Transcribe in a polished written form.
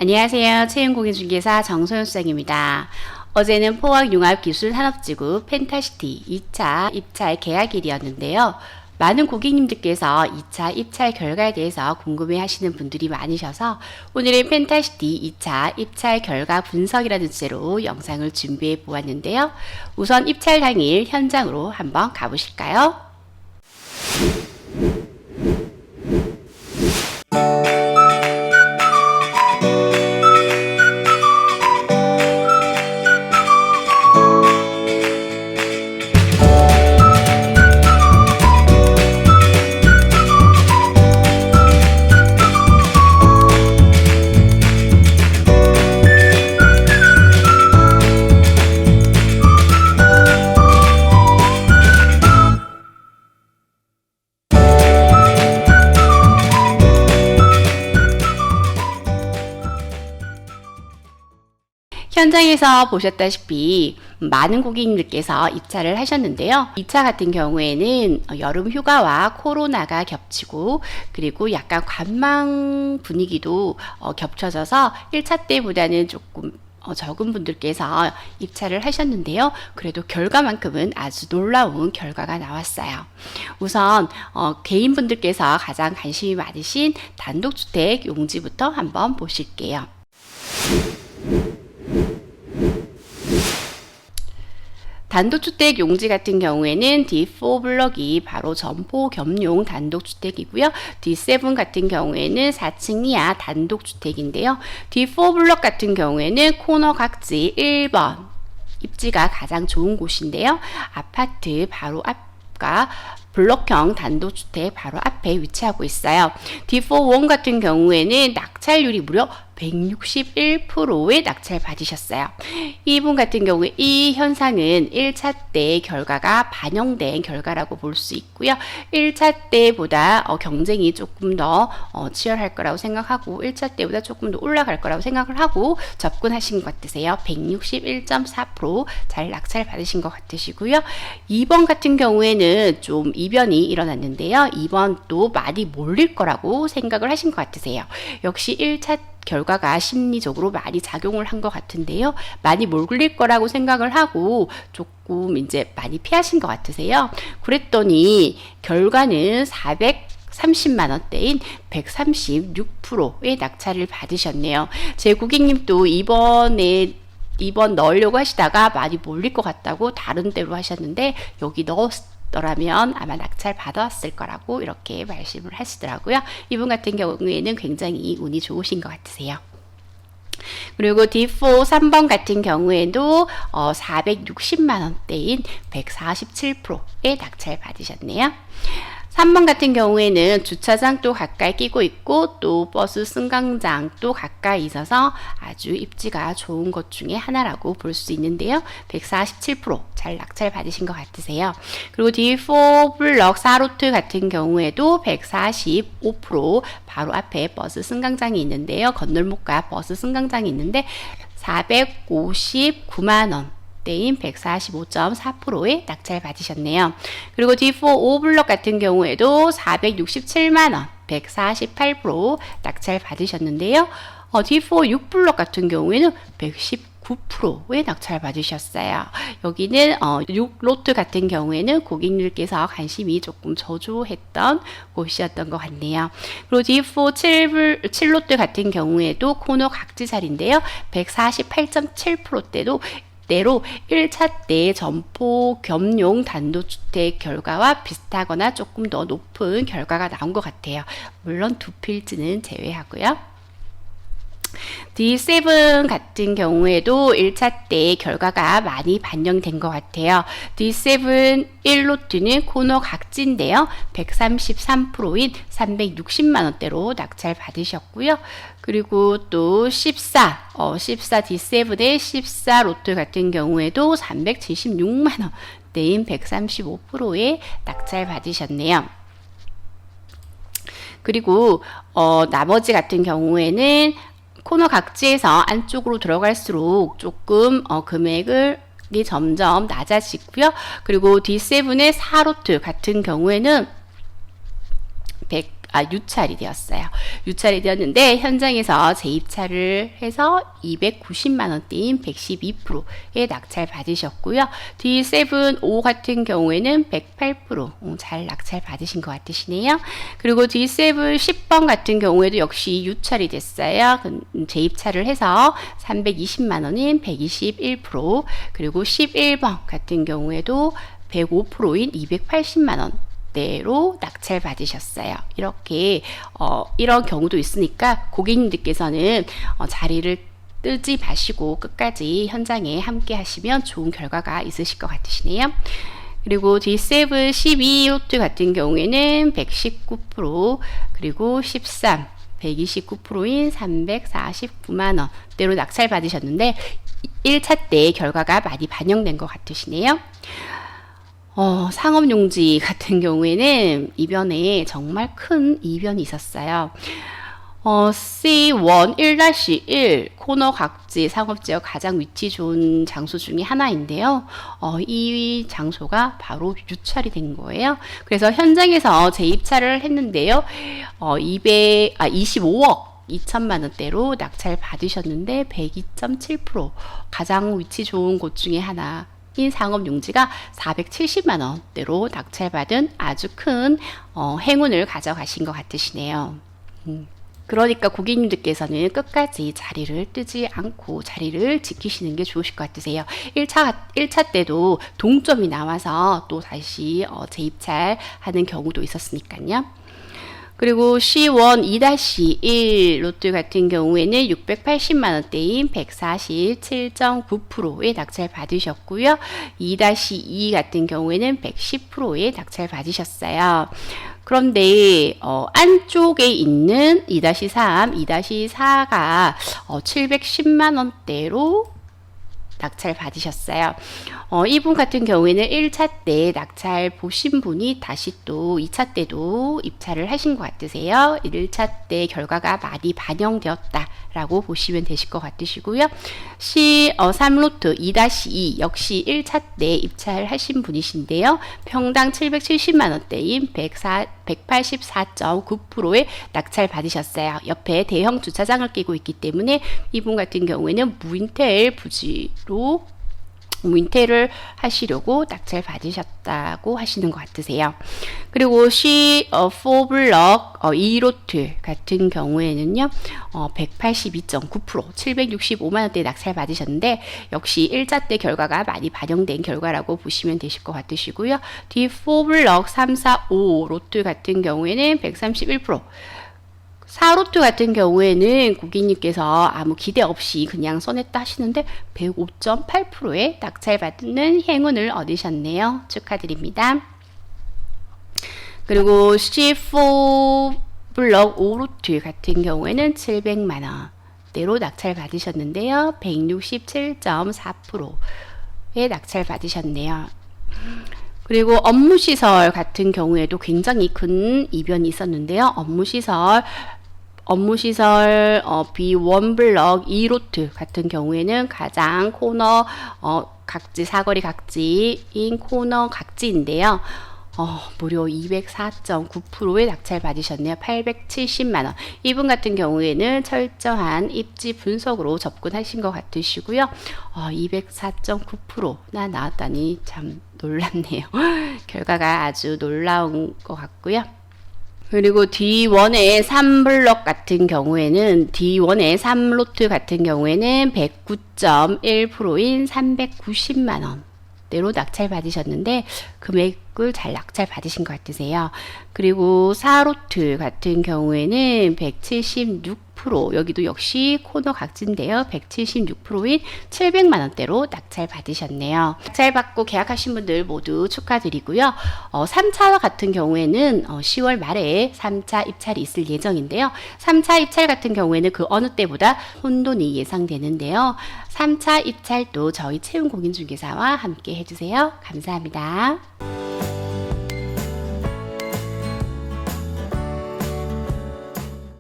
안녕하세요. 채용공인중개사 정소연 수장입니다. 어제는 포항융합기술산업지구 펜타시티 2차 입찰 계약일이었는데요. 많은 고객님들께서 2차 입찰 결과에 대해서 궁금해 하시는 분들이 많으셔서 오늘은 펜타시티 2차 입찰 결과 분석이라는 주제로 영상을 준비해 보았는데요. 우선 입찰 당일 현장으로 한번 가보실까요? 현장에서 보셨다시피 많은 고객님들께서 입찰을 하셨는데요. 2차 같은 경우에는 여름 휴가와 코로나가 겹치고 그리고 약간 관망 분위기도 겹쳐져서 1차 때보다는 조금 적은 분들께서 입찰을 하셨는데요. 그래도 결과만큼은 아주 놀라운 결과가 나왔어요. 우선 개인분들께서 가장 관심이 많으신 단독주택 용지부터 한번 보실게요. 단독주택 용지 같은 경우에는 D4 블럭이 바로 점포 겸용 단독주택이고요. D7 같은 경우에는 4층 이하 단독주택인데요. D4 블럭 같은 경우에는 코너 각지 1번 입지가 가장 좋은 곳인데요. 아파트 바로 앞과 블록형 단독주택 바로 앞에 위치하고 있어요. D4 1 같은 경우에는 낙찰률이 무려 161%의 낙찰 받으셨어요. 이분 같은 경우에 이 현상은 1차 때 결과가 반영된 결과라고 볼 수 있고요. 1차 때보다 경쟁이 조금 더 치열할 거라고 생각하고 1차 때보다 조금 더 올라갈 거라고 생각을 하고 접근하신 것 같으세요. 161.4% 잘 낙찰 받으신 것 같으시고요. 2번 같은 경우에는 좀 이변이 일어났는데요. 2번도 많이 몰릴 거라고 생각을 하신 것 같으세요. 역시 1차 결과가 심리적으로 많이 작용을 한 것 같은데요. 많이 몰릴 거라고 생각을 하고 조금 이제 많이 피하신 것 같으세요. 그랬더니 결과는 430만원대인 136%의 낙찰을 받으셨네요. 제 고객님도 이번 넣으려고 하시다가 많이 몰릴 것 같다고 다른 데로 하셨는데 여기 넣었더라면 아마 낙찰 받았을 거라고 이렇게 말씀을 하시더라고요. 이분 같은 경우에는 굉장히 운이 좋으신 것 같으세요. 그리고 D4 3번 같은 경우에도 460만원대인 147%의 낙찰 받으셨네요. 3번 같은 경우에는 주차장도 가까이 끼고 있고 또 버스 승강장도 가까이 있어서 아주 입지가 좋은 것 중에 하나라고 볼 수 있는데요. 147%잘 낙찰 받으신 것 같으세요. 그리고 D4 블럭 4로트 같은 경우에도 145% 바로 앞에 버스 승강장이 있는데요. 건널목과 버스 승강장이 있는데 459만원 대인 145.4%의 낙찰 받으셨네요. 그리고 D4 5블럭 같은 경우에도 467만원 148% 낙찰 받으셨는데요. D4 6블럭 같은 경우에는 119%의 낙찰 받으셨어요. 여기는 6로트 같은 경우에는 고객님께서 관심이 조금 저조했던 곳이었던 것 같네요. 그리고 D4 7로트 같은 경우에도 코너 각지 자리인데요. 148.7%대로 1차 때 점포 겸용 단독주택 결과와 비슷하거나 조금 더 높은 결과가 나온 것 같아요. 물론 두 필지는 제외하고요. D7 같은 경우에도 1차 때 결과가 많이 반영된 것 같아요. D7 1로트는 코너 각지인데요. 133%인 360만원대로 낙찰 받으셨고요. 그리고 또 14 D7의 14로트 같은 경우에도 376만원대인 135%의 낙찰 받으셨네요. 그리고 나머지 같은 경우에는 코너 각지에서 안쪽으로 들어갈수록 조금 금액이 점점 낮아지고요. 그리고 D7의 4로트 같은 경우에는 유찰이 되었어요. 유찰이 되었는데 현장에서 재입찰을 해서 290만 원대인 112%의 낙찰 받으셨고요. D7-5 같은 경우에는 108%, 잘 낙찰 받으신 것 같으시네요. 그리고 D7 10번 같은 경우에도 역시 유찰이 됐어요. 재입찰을 해서 320만 원인 121%, 그리고 11번 같은 경우에도 105%인 280만 원 대로 낙찰 받으셨어요. 이렇게 이런 경우도 있으니까 고객님들께서는 자리를 뜨지 마시고 끝까지 현장에 함께 하시면 좋은 결과가 있으실 것 같으시네요. 그리고 D7 12 로트 같은 경우에는 119%, 그리고 13 129%인 349만 원대로 낙찰 받으셨는데 1차 때 결과가 많이 반영된 것 같으시네요. 상업용지 같은 경우에는 이변에 정말 큰 이변이 있었어요. C1 1-1 코너 각지 상업지역 가장 위치 좋은 장소 중에 하나인데요. 이 장소가 바로 유찰이 된 거예요. 그래서 현장에서 재입찰을 했는데요. 25억 2천만 원대로 낙찰 받으셨는데 102.7%, 가장 위치 좋은 곳 중에 하나 인 상업용지가 470만 원대로 낙찰받은 아주 큰 행운을 가져가신 것 같으시네요. 그러니까 고객님들께서는 끝까지 자리를 뜨지 않고 자리를 지키시는 게 좋으실 것 같으세요. 1차 때도 동점이 나와서 또 다시 재입찰하는 경우도 있었으니까요. 그리고 C1 2-1 로트 같은 경우에는 680만 원대인 147.9%의 낙찰 받으셨고요. 2-2 같은 경우에는 110%의 낙찰 받으셨어요. 그런데 안쪽에 있는 2-3, 2-4가 710만 원대로 낙찰 받으셨어요. 이분 같은 경우에는 1차 때 낙찰 보신 분이 다시 또 2차 때도 입찰을 하신 것 같으세요. 1차 때 결과가 많이 반영되었다라고 보시면 되실 것 같으시고요. C3로트 2-2 역시 1차 때 입찰하신 분이신데요. 평당 770만 원대인 184.9%의 낙찰 받으셨어요. 옆에 대형 주차장을 끼고 있기 때문에 이분 같은 경우에는 무인텔 부지로 윈테를 하시려고 낙찰 받으셨다고 하시는 것 같으세요. 그리고 C4 블럭 2로트 같은 경우에는요, 182.9%, 765만 원대 낙찰 받으셨는데 역시 1차 때 결과가 많이 반영된 결과라고 보시면 되실 것 같으시고요. D4 블럭 3, 4, 5 로트 같은 경우에는 131%, 4로트 같은 경우에는 고객님께서 아무 기대 없이 그냥 써냈다 하시는데 105.8%의 낙찰받는 행운을 얻으셨네요. 축하드립니다. 그리고 C4 블럭 5로트 같은 경우에는 700만 원대로 낙찰 받으셨는데요. 167.4%의 낙찰 받으셨네요. 그리고 업무시설 같은 경우에도 굉장히 큰 이변이 있었는데요. 업무시설 B1 블럭 2로트 같은 경우에는 가장 코너 각지, 사거리 각지인 코너 각지인데요. 무려 204.9%의 낙찰 받으셨네요. 870만 원. 이분 같은 경우에는 철저한 입지 분석으로 접근하신 것 같으시고요. 204.9%나 나왔다니 참 놀랍네요. 결과가 아주 놀라운 것 같고요. 그리고 D1의 3블럭 같은 경우에는 D1의 3로트 같은 경우에는 109.1%인 390만 원대로 낙찰 받으셨는데 금액을 잘 낙찰 받으신 것 같으세요. 그리고 4로트 같은 경우에는 176%, 여기도 역시 코너 각지인데요. 176%인 700만 원대로 낙찰 받으셨네요. 낙찰 받고 계약하신 분들 모두 축하드리고요. 3차 같은 경우에는 10월 말에 3차 입찰이 있을 예정인데요. 3차 입찰 같은 경우에는 그 어느 때보다 혼돈이 예상되는데요. 3차 입찰도 저희 채용공인중개사와 함께 해주세요. 감사합니다.